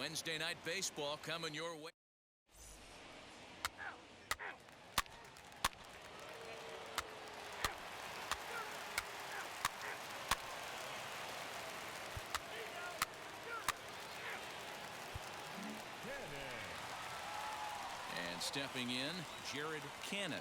Wednesday night baseball coming your way. And stepping in, Jared Cannon.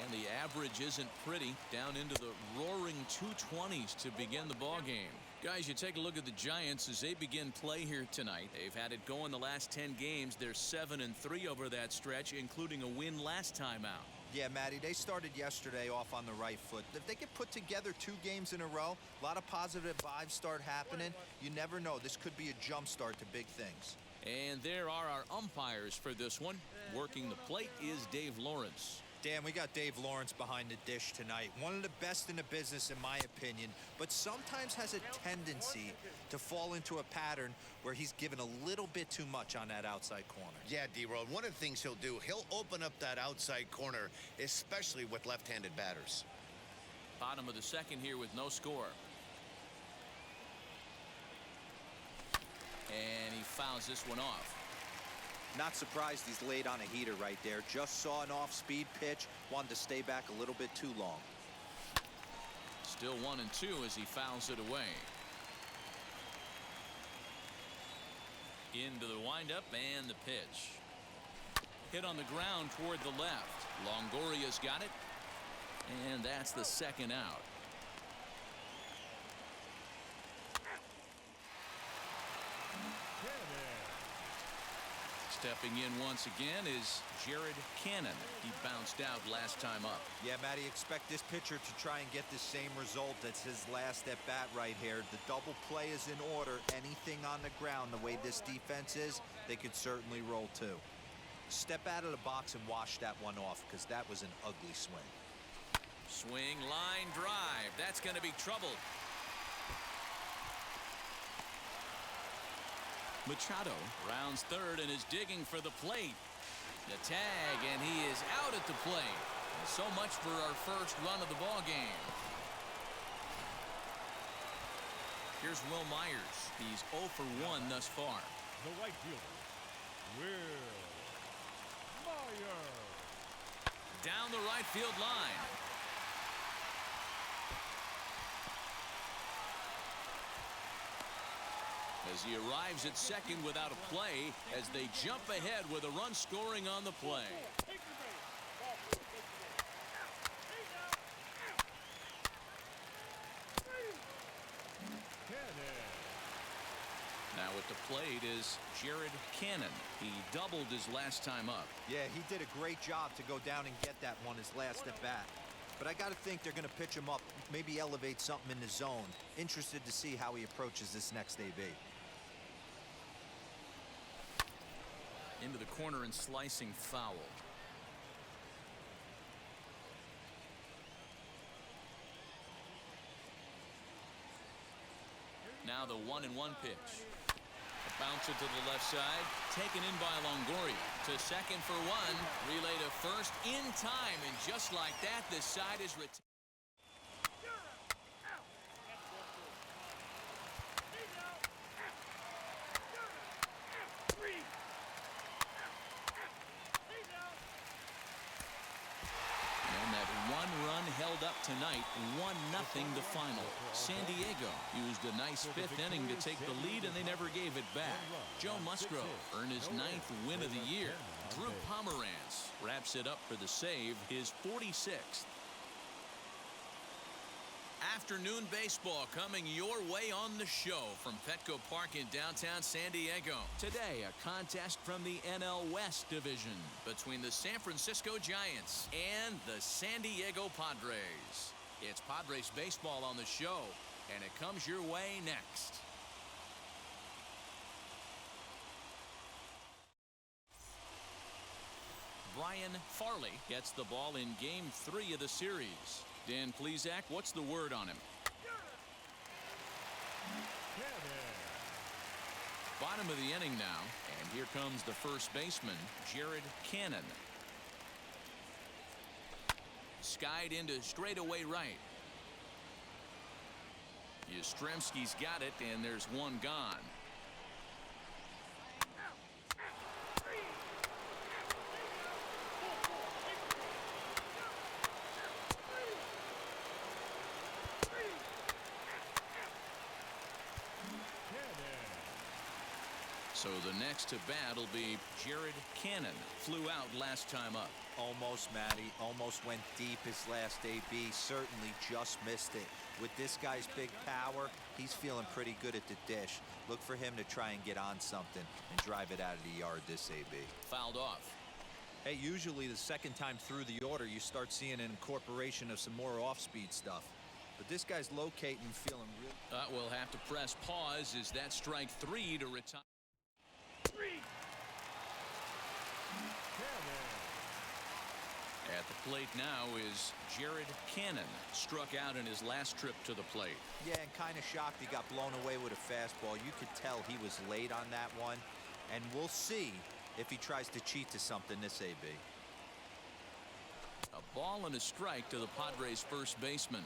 And the average isn't pretty, down into the roaring 220s to begin the ball game. Guys, you take a look at the Giants as they begin play here tonight. They've had it going the last 10 games. They're 7-3 over that stretch, including a win last time out. Yeah, Matty, they started yesterday off on the right foot. If they could put together 2 games in a row, a lot of positive vibes start happening. You never know. This could be a jump start to big things. And there are our umpires for this one. Working the plate is Dave Lawrence. Dan, we got Dave Lawrence behind the dish tonight. One of the best in the business, in my opinion, but sometimes has a tendency to fall into a pattern where he's given a little bit too much on that outside corner. Yeah, D-Road, one of the things he'll do, he'll open up that outside corner, especially with left-handed batters. Bottom of the second here with no score. And he fouls this one off. Not surprised he's laid on a heater right there. Just saw an off-speed pitch. Wanted to stay back a little bit too long. Still 1-2 as he fouls it away. Into the windup and the pitch. Hit on the ground toward the left. Longoria's got it. And that's the second out. Stepping in once again is Jared Cannon. He bounced out last time up. Yeah, Matty, expect this pitcher to try and get the same result as his last at bat right here. The double play is in order. Anything on the ground, the way this defense is, they could certainly roll too. Step out of the box and wash that one off, because that was an ugly swing. Swing, line drive. That's going to be trouble. Machado rounds third and is digging for the plate. The tag, and he is out at the plate. So much for our first run of the ball game. Here's Will Myers. He's 0 for 1 thus far. The right fielder, Will Myers. Down the right field line. As he arrives at second without a play, as they jump ahead with a run scoring on the play. Now at the plate is Jared Cannon. He doubled his last time up. Yeah, he did a great job to go down and get that one his last at bat. But I got to think they're going to pitch him up, maybe elevate something in the zone. Interested to see how he approaches this next AB. Into the corner and slicing foul. Now the 1-1 pitch. A bouncer to the left side, taken in by Longoria. To second for one, relay to first in time, and just like that, the side is retired. Tonight, 1-0 the final. San Diego used a nice 5th inning to take the lead, and they never gave it back. Joe Musgrove earned his 9th win of the year. Drew Pomeranz wraps it up for the save, his 46th. Afternoon baseball coming your way on the show from Petco Park in downtown San Diego. Today, a contest from the NL West division between the San Francisco Giants and the San Diego Padres. It's Padres baseball on the show, and it comes your way next. Brian Farley gets the ball in Game 3 of the series. Dan Plesac, what's the word on him? Bottom of the inning now, and here comes the first baseman, Jared Cannon. Skied into straightaway right. Yastrzemski's got it, and there's one gone. So the next to bat will be Jared Cannon. Flew out last time up. Almost, Matty. Almost went deep his last AB. Certainly just missed it. With this guy's big power, he's feeling pretty good at the dish. Look for him to try and get on something and drive it out of the yard this AB. Fouled off. Hey, usually the second time through the order, you start seeing an incorporation of some more off-speed stuff. But this guy's locating, feeling real. We'll have to press pause as that strike 3 to retire. At the plate now is Jared Cannon. Struck out in his last trip to the plate. Yeah, and kind of shocked he got blown away with a fastball. You could tell he was late on that one. And we'll see if he tries to cheat to something this AB. A ball and a strike to the Padres' first baseman.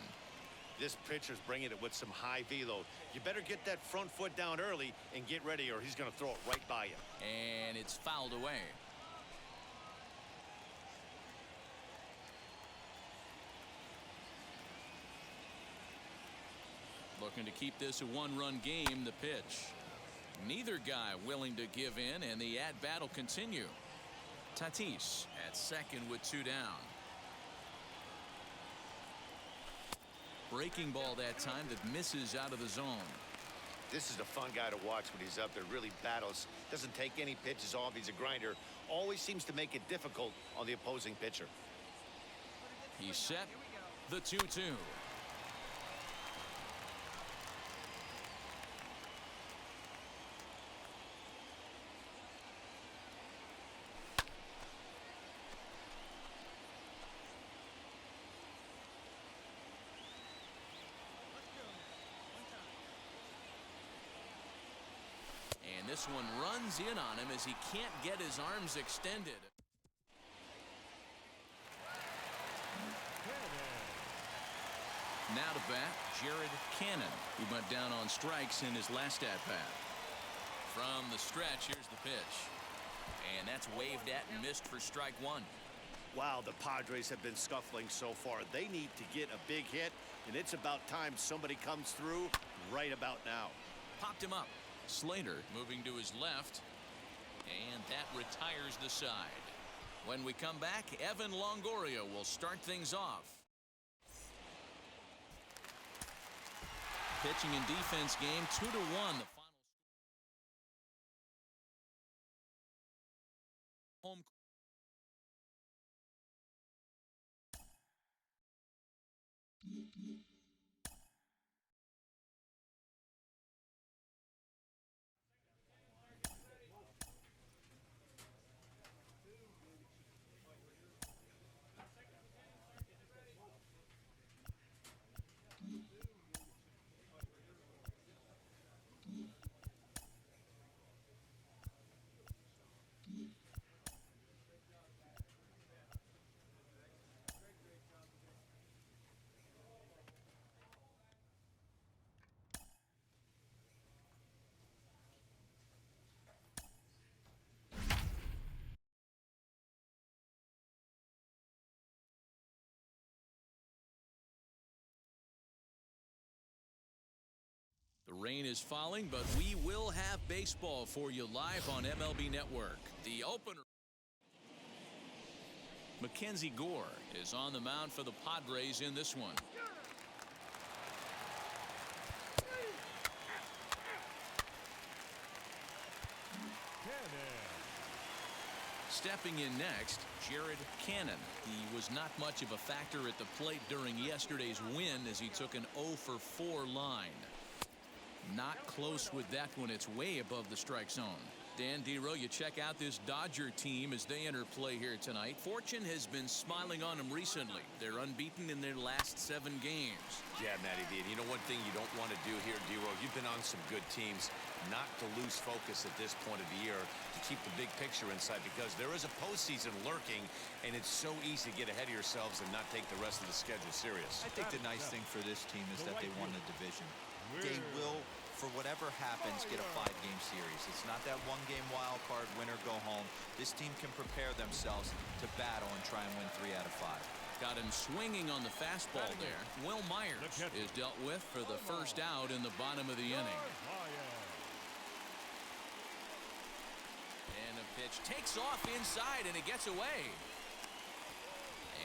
This pitcher's bringing it with some high velo. You better get that front foot down early and get ready, or he's going to throw it right by you. And it's fouled away. Looking to keep this a one-run game. The pitch. Neither guy willing to give in, and the at-bat will continue. Tatis at second with 2 down. Breaking ball that time that misses out of the zone. This is a fun guy to watch when he's up there. Really battles. Doesn't take any pitches off. He's a grinder. Always seems to make it difficult on the opposing pitcher. He's set. The 2-2. This one runs in on him as he can't get his arms extended. Now to bat, Jared Cannon, who went down on strikes in his last at-bat. From the stretch, here's the pitch. And that's waved at and missed for strike 1. Wow, the Padres have been scuffling so far. They need to get a big hit, and it's about time somebody comes through right about now. Popped him up. Slater moving to his left, and that retires the side. When we come back, Evan Longoria will start things off. Pitching and defense game 2-1. The final home. The rain is falling, but we will have baseball for you live on MLB Network. The opener. Mackenzie Gore is on the mound for the Padres in this one. Stepping in next, Jared Cannon. He was not much of a factor at the plate during yesterday's win as he took an 0-for-4 line. Not close with that one. It's way above the strike zone. Dan Dero, you check out this Dodger team as they enter play here tonight. Fortune has been smiling on them recently. They're unbeaten in their last 7 games. Yeah, Matty V. You know one thing you don't want to do here, Dero, you've been on some good teams, not to lose focus at this point of the year, to keep the big picture inside, because there is a postseason lurking, and it's so easy to get ahead of yourselves and not take the rest of the schedule serious. I think the nice thing for this team is that they won the division. They will, for whatever happens, get a 5-game series. It's not that 1-game wild card, win or go home. This team can prepare themselves to battle and try and win 3 out of 5. Got him swinging on the fastball there. Will Myers is dealt with for the first out in the bottom of the inning. Pitch takes off inside, and it gets away.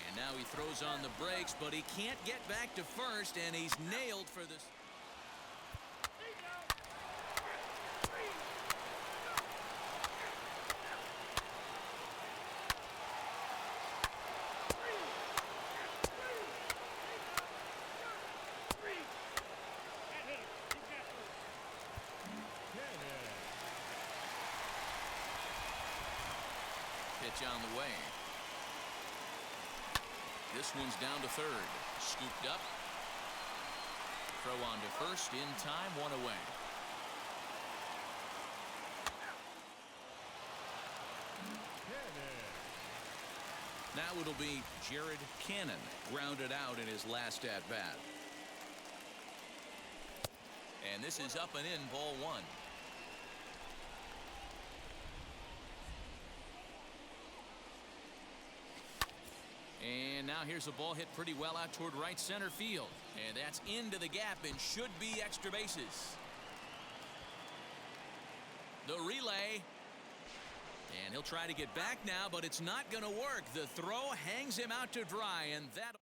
And now he throws on the brakes, but he can't get back to first, and he's nailed for this. Pitch on the way. This one's down to third. Scooped up. Throw on to first in time. One away. Now it'll be Jared Cannon, grounded out in his last at bat. And this is up and in, ball one. And now here's a ball hit pretty well out toward right center field. And that's into the gap and should be extra bases. The relay. And he'll try to get back now, but it's not going to work. The throw hangs him out to dry, and that.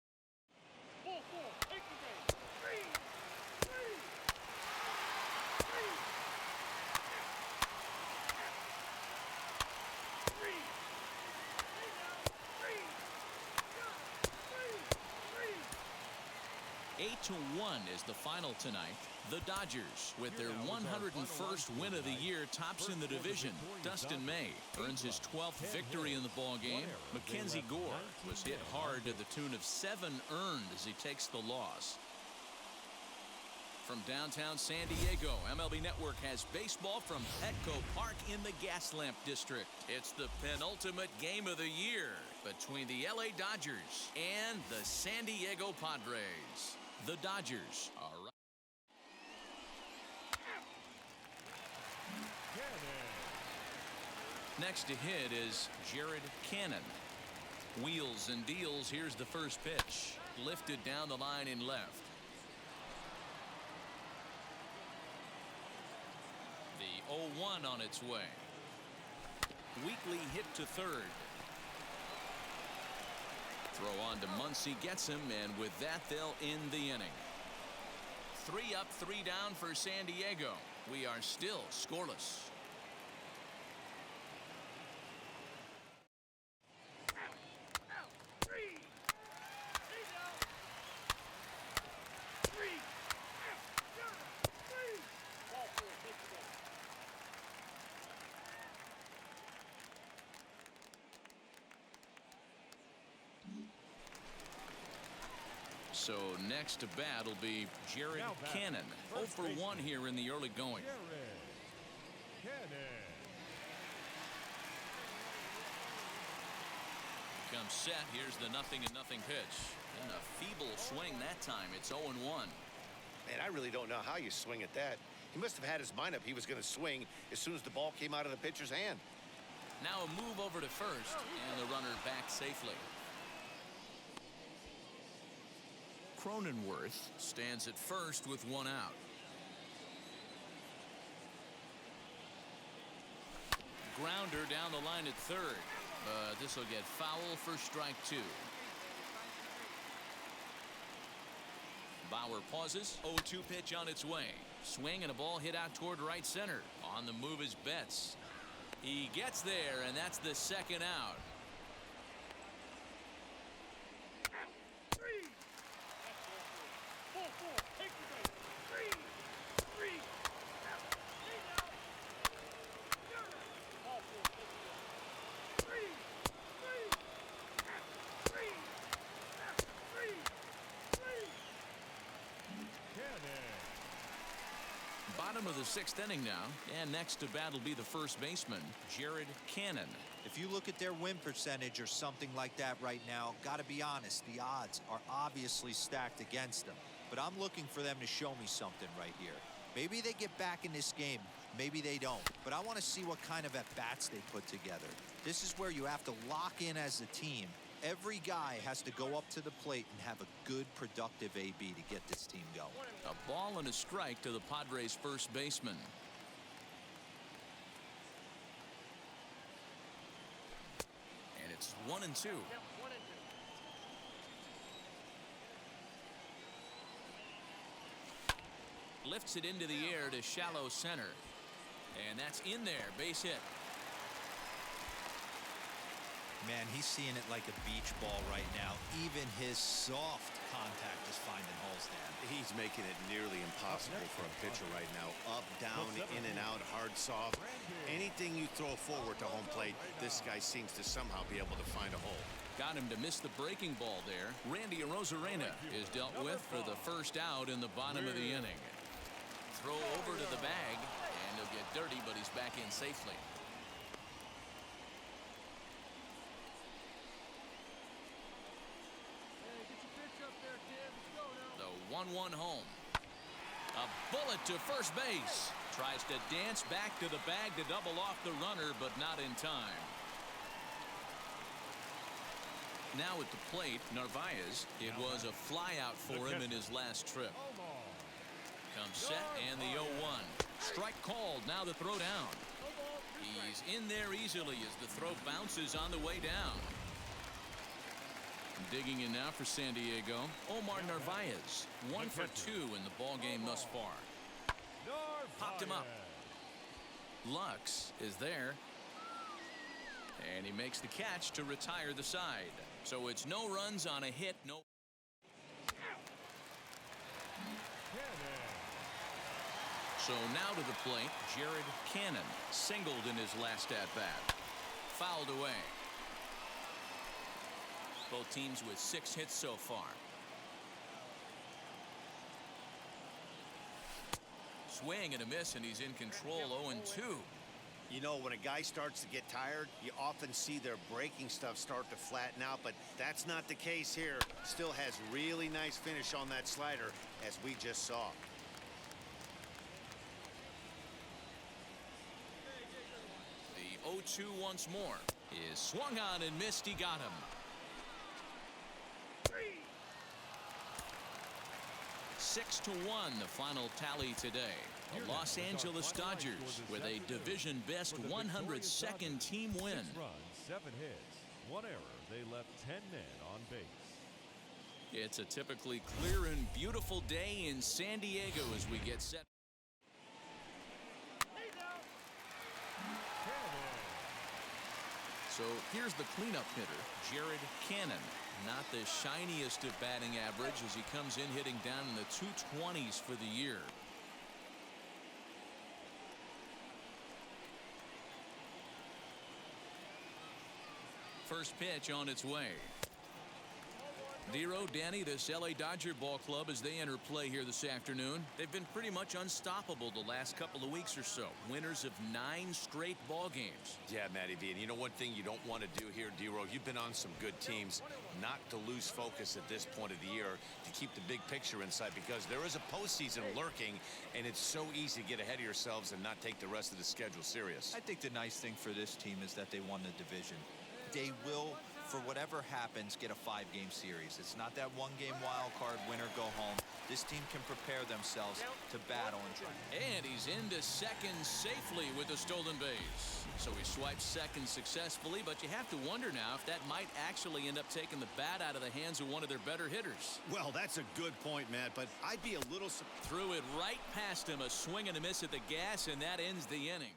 Eight to 1 is the final tonight. The Dodgers, with their 101st win of the year, tops in the division. Dustin May earns his 12th victory in the ballgame. Mackenzie Gore was hit hard to the tune of 7 earned as he takes the loss. From downtown San Diego, MLB Network has baseball from Petco Park in the Gaslamp District. It's the penultimate game of the year between the LA Dodgers and the San Diego Padres. The Dodgers are right. Next to hit is Jared Cannon. Wheels and deals. Here's the first pitch. Lifted down the line in left. The 0-1 on its way. Weakly hit to third. Throw on to Muncy, gets him, and with that they'll end the inning. 3 up, 3 down for San Diego. We are still scoreless. So next to bat will be Jared Cannon. 0 for 1 here in the early going. Comes set. Here's the 0-0 pitch. And a feeble swing that time. It's 0-1. Man, I really don't know how you swing at that. He must have had his mind up he was going to swing as soon as the ball came out of the pitcher's hand. Now a move over to first, and the runner back safely. Cronenworth stands at first with 1 out. Grounder down the line at third, but this will get foul for strike 2. Bauer pauses. 0-2 pitch on its way. Swing and a ball hit out toward right center. On the move is Betts. He gets there, and that's the second out. Bottom of the 6th inning now, and next to bat will be the first baseman, Jared Cannon. If you look at their win percentage or something like that right now, got to be honest, the odds are obviously stacked against them. But I'm looking for them to show me something right here. Maybe they get back in this game, maybe they don't. But I want to see what kind of at-bats they put together. This is where you have to lock in as a team. Every guy has to go up to the plate and have a good, productive AB to get this team going. A ball and a strike to the Padres' first baseman. It's 1-2. Lifts it into the air to shallow center. And that's in there. Base hit. Man, he's seeing it like a beach ball right now. Even his soft contact is finding holes, Dan. He's making it nearly impossible for a pitcher right now. Up, down, in and out, hard, soft. Anything you throw forward to home plate, this guy seems to somehow be able to find a hole. Got him to miss the breaking ball there. Randy Arozarena is dealt with for the first out in the bottom of the inning. Throw over to the bag, and he'll get dirty, but he's back in safely. The 1-1 home. A bullet to first base. Tries to dance back to the bag to double off the runner, but not in time. Now at the plate, Narvaez. It was a flyout for him in his last trip. Comes set and the 0-1. Strike called. Now the throw down. He's in there easily as the throw bounces on the way down. Digging in now for San Diego, Omar Narvaez. 1 for 2 in the ball game thus far. Popped him up. Lux is there. And he makes the catch to retire the side. So it's no runs on a hit. No. So now to the plate, Jared Cannon singled in his last at-bat. Fouled away. Both teams with 6 hits so far. Swing and a miss, and he's in control. 0-2. You know, when a guy starts to get tired, you often see their breaking stuff start to flatten out, but that's not the case here. Still has really nice finish on that slider, as we just saw. The 0-2 once more is swung on and missed. He got him. 6-1 the final tally today. The Los Angeles Dodgers with a division best 102nd team win. 6 runs, 7 hits, 1 error. They left 10 men on base. It's a typically clear and beautiful day in San Diego as we get set. So here's the cleanup hitter, Jared Cannon. Not the shiniest of batting average as he comes in hitting down in the 220s for the year. First pitch on its way. Dero, Danny, this LA Dodger ball club as they enter play here this afternoon. They've been pretty much unstoppable the last couple of weeks or so. Winners of 9 straight ball games. Yeah, Matty V. And you know one thing you don't want to do here, Dero, you've been on some good teams. Not to lose focus at this point of the year, to keep the big picture in sight, because there is a postseason lurking, and it's so easy to get ahead of yourselves and not take the rest of the schedule serious. I think the nice thing for this team is that they won the division. They will, for whatever happens, get a 5-game series. It's not that 1-game wild card winner go home. This team can prepare themselves to battle and try. And he's into second safely with a stolen base. So he swipes second successfully, but you have to wonder now if that might actually end up taking the bat out of the hands of one of their better hitters. Well, that's a good point, Matt, but I'd be a little... Threw it right past him, a swing and a miss at the gas, and that ends the inning.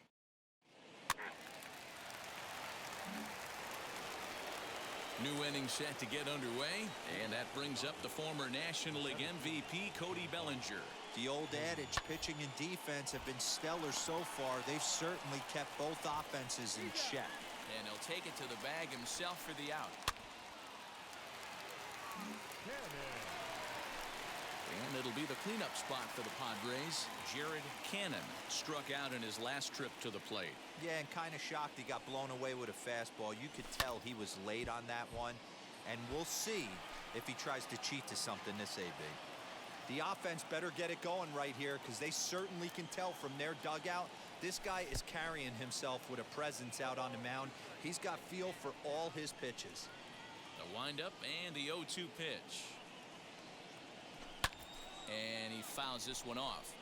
New inning set to get underway, and that brings up the former National League MVP, Cody Bellinger. The old adage, pitching and defense have been stellar so far. They've certainly kept both offenses in check. And he'll take it to the bag himself for the out. And it'll be the cleanup spot for the Padres. Jared Cannon struck out in his last trip to the plate. Yeah, and kind of shocked he got blown away with a fastball. You could tell he was late on that one. And we'll see if he tries to cheat to something this AB. The offense better get it going right here, because they certainly can tell from their dugout this guy is carrying himself with a presence out on the mound. He's got feel for all his pitches. The windup and the 0-2 pitch. And he fouls this one off.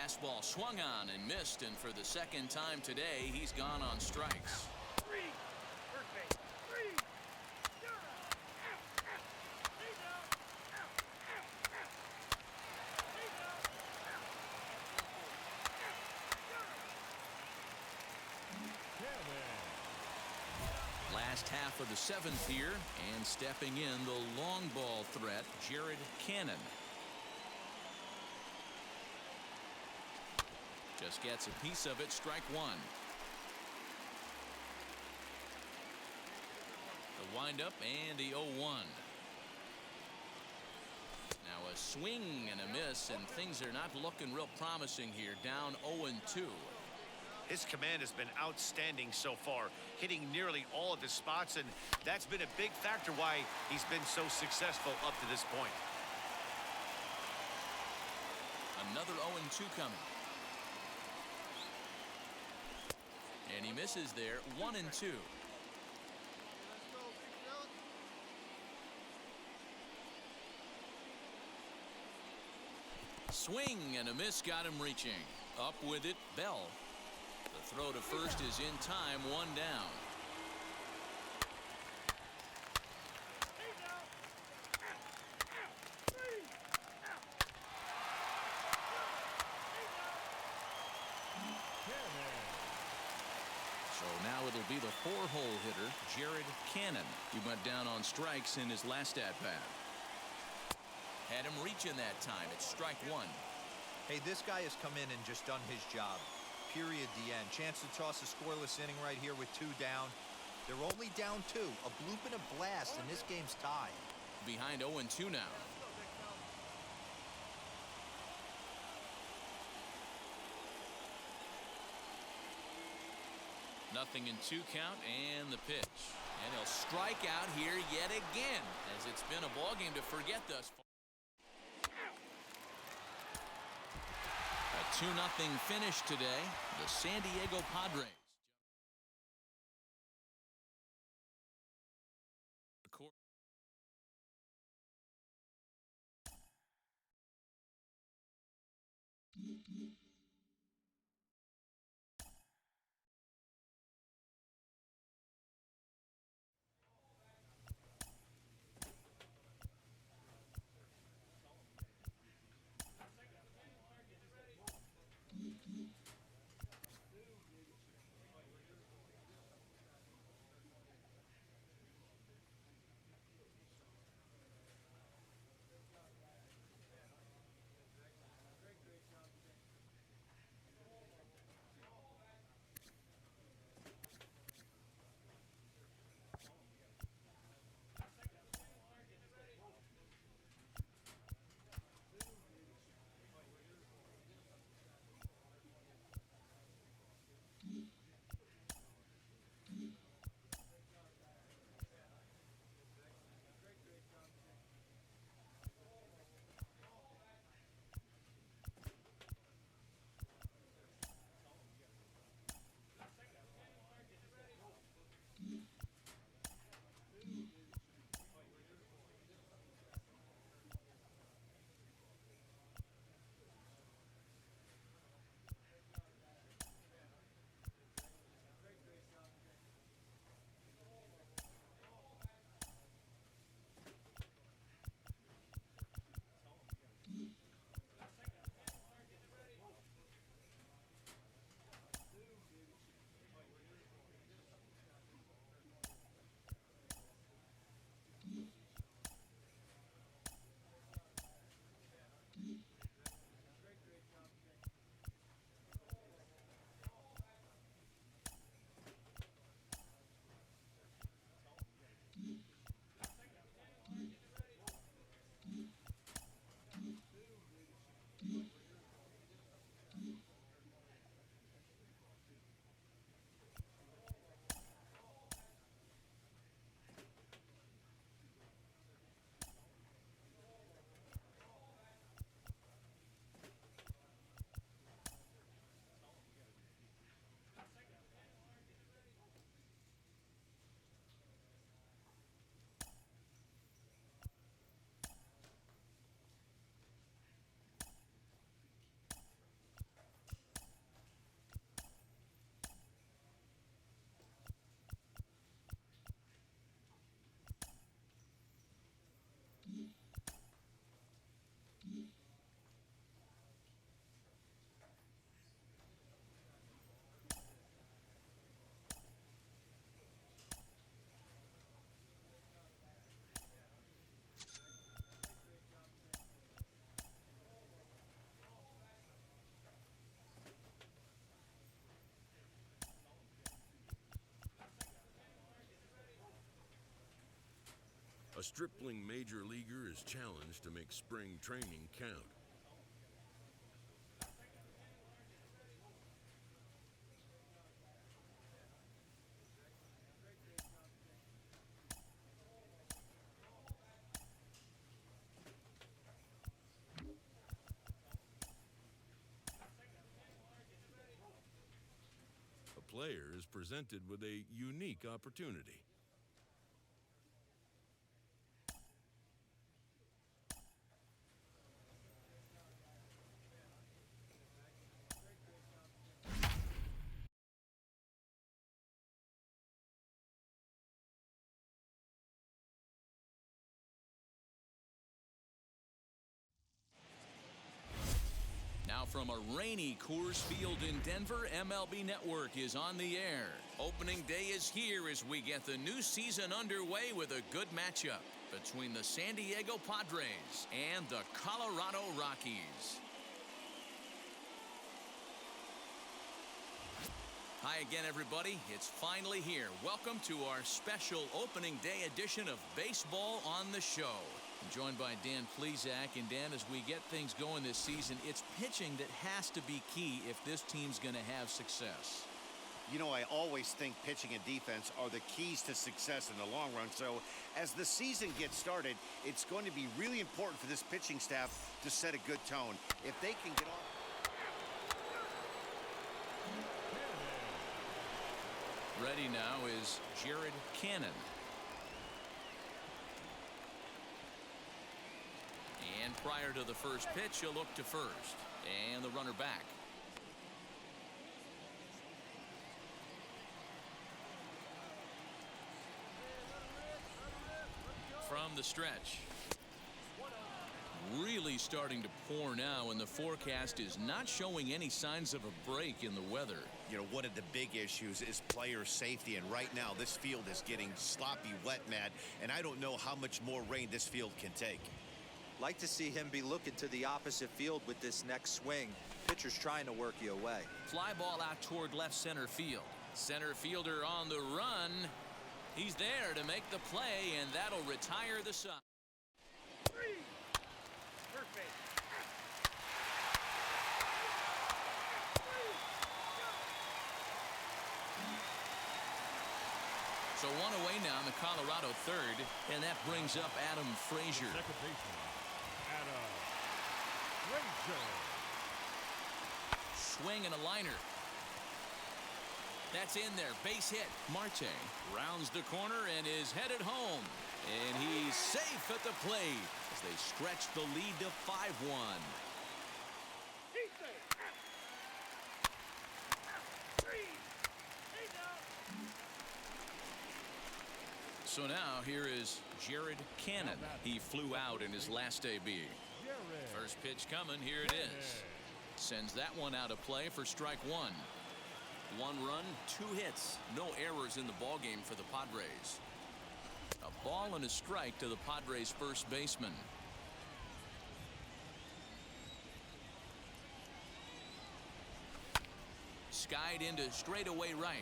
Fastball swung on and missed, and for the second time today, he's gone on strikes. Last half of the seventh here, and stepping in the long ball threat, Jared Cannon. Just gets a piece of it, strike one. The windup and the 0-1. Now a swing and a miss, and things are not looking real promising here. Down 0-2. His command has been outstanding so far, hitting nearly all of his spots, and that's been a big factor why he's been so successful up to this point. Another 0-2 coming. And he misses there, 1-2. Swing and a miss got him reaching. Up with it, Bell. The throw to first is in time, one down. So now it'll be the four-hole hitter, Jared Cannon. He went down on strikes in his last at-bat. Had him reaching that time. It's strike one. Hey, this guy has come in and just done his job. Period. The end. Chance to toss a scoreless inning right here with two down. They're only down two. A bloop and a blast, and this game's tied. Behind 0-2 now. Nothing in 2 count, and the pitch. And he'll strike out here yet again, as it's been a ballgame to forget thus far. A 2-0 finish today. The San Diego Padres. A stripling major leaguer is challenged to make spring training count. A player is presented with a unique opportunity. Now from a rainy Coors Field in Denver, MLB Network is on the air. Opening day is here as we get the new season underway with a good matchup between the San Diego Padres and the Colorado Rockies. Hi again, everybody. It's finally here. Welcome to our special opening day edition of Baseball on the Show. I'm joined by Dan Plesac. And Dan, as we get things going this season, it's pitching that has to be key if this team's going to have success. You know, I always think pitching and defense are the keys to success in the long run. So as the season gets started, it's going to be really important for this pitching staff to set a good tone. If they can get on. Ready now is Jared Cannon. And prior to the first pitch, he'll look to first. And the runner back. From the stretch. Really starting to pour now, and the forecast is not showing any signs of a break in the weather. You know, one of the big issues is player safety, and right now this field is getting sloppy wet, Matt, and I don't know how much more rain this field can take. Like to see him be looking to the opposite field with this next swing. Pitcher's trying to work you away. Fly ball out toward left center field. Center fielder on the run. He's there to make the play, and that'll retire the side. So one away now in the Colorado third, and that brings up Adam Frazier. Second baseman, Adam Frazier. Swing and a liner. That's in there. Base hit. Marte rounds the corner and is headed home. And he's safe at the plate as they stretch the lead to 5-1. So now here is Jared Cannon. He flew out in his last AB. First pitch coming. Here it is. Sends that one out of play for strike one. 1 run, 2 hits. No errors in the ballgame for the Padres. A ball and a strike to the Padres' first baseman. Skied into straightaway right.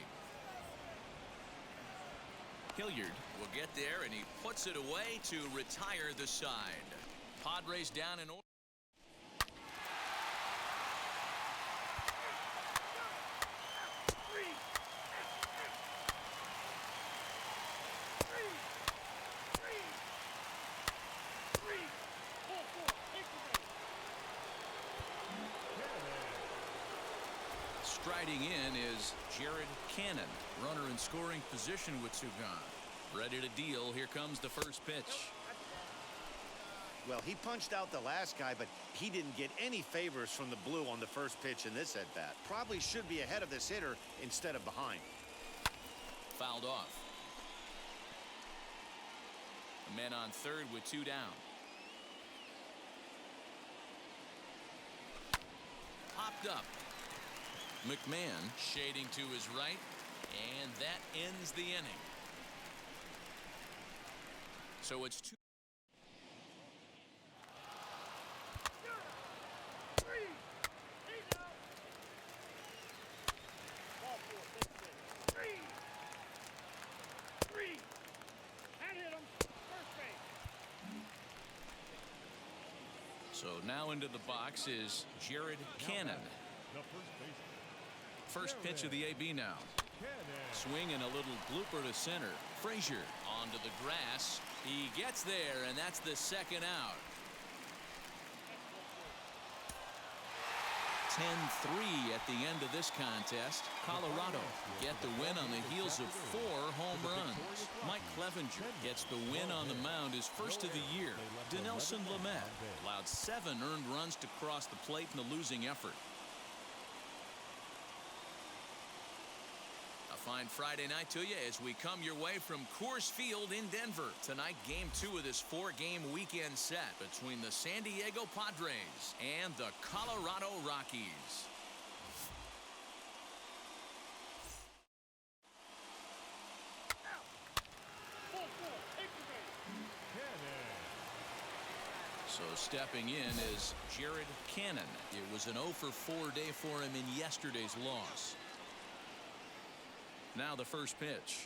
Hilliard will get there, and he puts it away to retire the side. Padres down in order. Striding in is Jared Cannon. Runner in scoring position with two gone. Ready to deal. Here comes the first pitch. Well, he punched out the last guy, but he didn't get any favors from the blue on the first pitch in this at-bat. Probably should be ahead of this hitter instead of behind. Fouled off. A man on third with 2 down. Popped up. McMahon shading to his right, and that ends the inning. So it's 2. That hit him. First base. So now into the box is Jared Cannon. The first baseman. First pitch of the AB now. Swing and a little blooper to center. Frazier onto the grass. He gets there, and that's the second out. 10-3 at the end of this contest. Colorado get the win on the heels of 4 home runs. Mike Clevenger gets the win on the mound, his first of the year. Dinelson Lamet allowed 7 earned runs to cross the plate in the losing effort. A fine Friday night to you as we come your way from Coors Field in Denver. Tonight, game 2 of this 4-game weekend set between the San Diego Padres and the Colorado Rockies. So stepping in is Jared Cannon. It was an 0-for-4 day for him in yesterday's loss. Now the first pitch.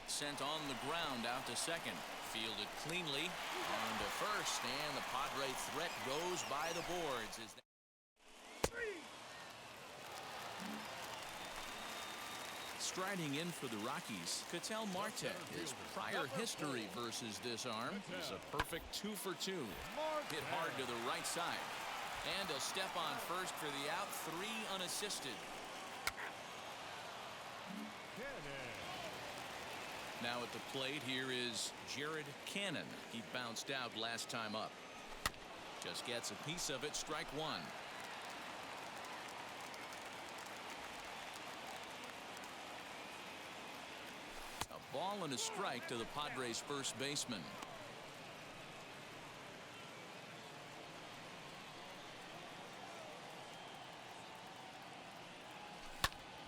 Sent on the ground out to second. Fielded cleanly on to first, and the Padre threat goes by the boards. Striding in for the Rockies, Ketel Marte. His prior history versus this arm is a perfect 2-for-2. Hit hard to the right side. And a step on first for the out, 3 unassisted. Now at the plate, here is Jared Cannon. He bounced out last time up. Just gets a piece of it, strike 1. A ball and a strike to the Padres' first baseman.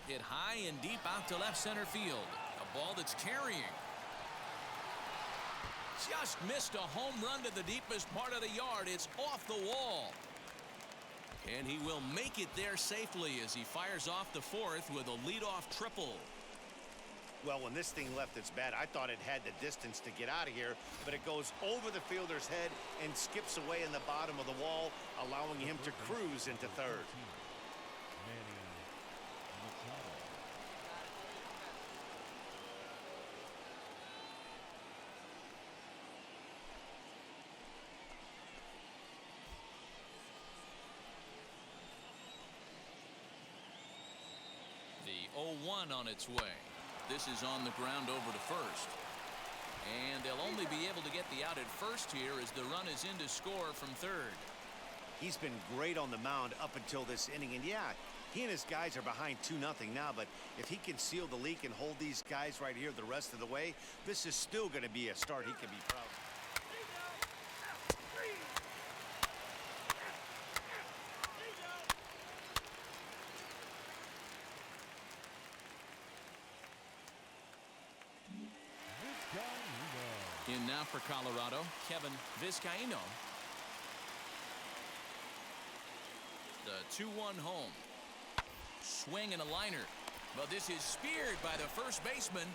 Hit high and deep out to left center field. A ball that's carrying. Just missed a home run to the deepest part of the yard. It's off the wall. And he will make it there safely as he fires off the 4th with a leadoff triple. Well, when this thing left its bat, I thought it had the distance to get out of here, but it goes over the fielder's head and skips away in the bottom of the wall, allowing him to cruise into third. The 0-1 on its way. This is on the ground over to first. And they'll only be able to get the out at first here as the run is in to score from third. He's been great on the mound up until this inning. And yeah, he and his guys are behind 2-0 now. But if he can seal the leak and hold these guys right here the rest of the way, this is still going to be a start he can be proud of. In now for Colorado, Kevin Vizcaino. The 2-1 home. Swing and a liner. But this is speared by the first baseman.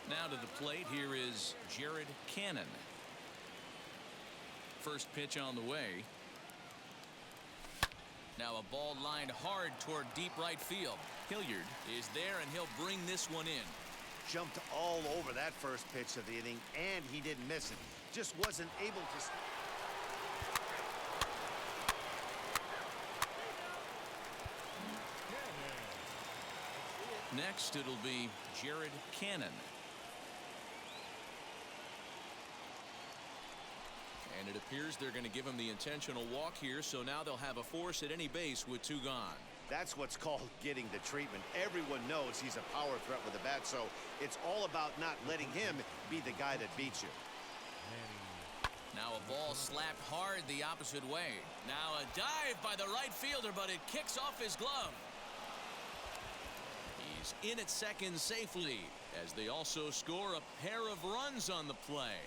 Now to the plate, here is Jared Cannon. First pitch on the way. Now a ball lined hard toward deep right field. Hilliard is there, and he'll bring this one in. Jumped all over that first pitch of the inning, and he didn't miss it. Just wasn't able to. Next, it'll be Jared Cannon. And it appears they're going to give him the intentional walk here, so now they'll have a force at any base with 2 gone. That's what's called getting the treatment. Everyone knows he's a power threat with the bat, so it's all about not letting him be the guy that beats you. Now a ball slapped hard the opposite way. Now a dive by the right fielder, but it kicks off his glove. He's in at second safely as they also score a pair of runs on the play.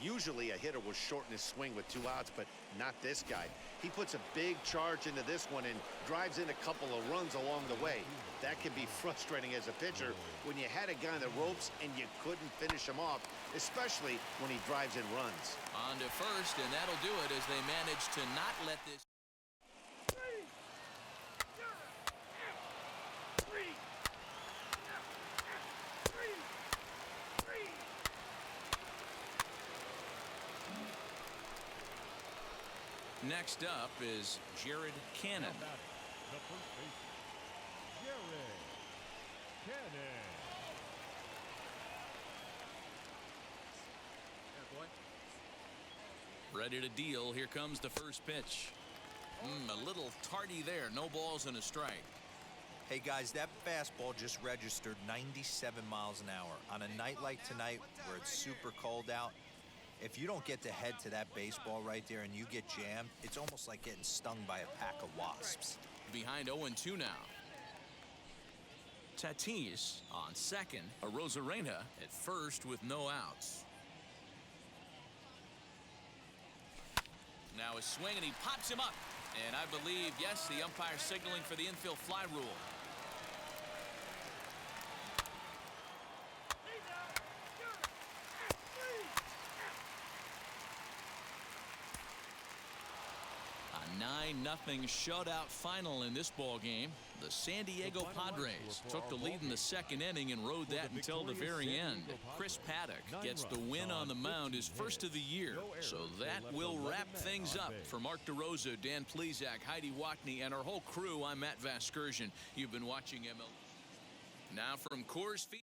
Usually a hitter will shorten his swing with 2 outs, but not this guy. He puts a big charge into this one and drives in a couple of runs along the way. That can be frustrating as a pitcher when you had a guy in the ropes and you couldn't finish him off, especially when he drives in runs. On to first, and that'll do it as they manage to not let this. Next up is Jared Cannon. The first baseman, Jared Cannon. Ready to deal. Here comes the first pitch. A little tardy there. No balls and a strike. Hey guys, that fastball just registered 97 miles an hour. On a night like tonight where it's super cold out, if you don't get to head to that baseball right there and you get jammed, it's almost like getting stung by a pack of wasps. Behind 0-2 now. Tatis on second. Arozarena at first with no outs. Now a swing, and he pops him up. And I believe, yes, the umpire signaling for the infield fly rule. A 9-0 shutout final in this ball game. The San Diego Padres took the lead in the second inning and rode that until the very end. Chris Paddock gets the win on the mound, his first of the year. So that will wrap things up. For Mark DeRosa, Dan Plesac, Heidi Watney, and our whole crew, I'm Matt Vasgersian. You've been watching MLB. Now from Coors Field.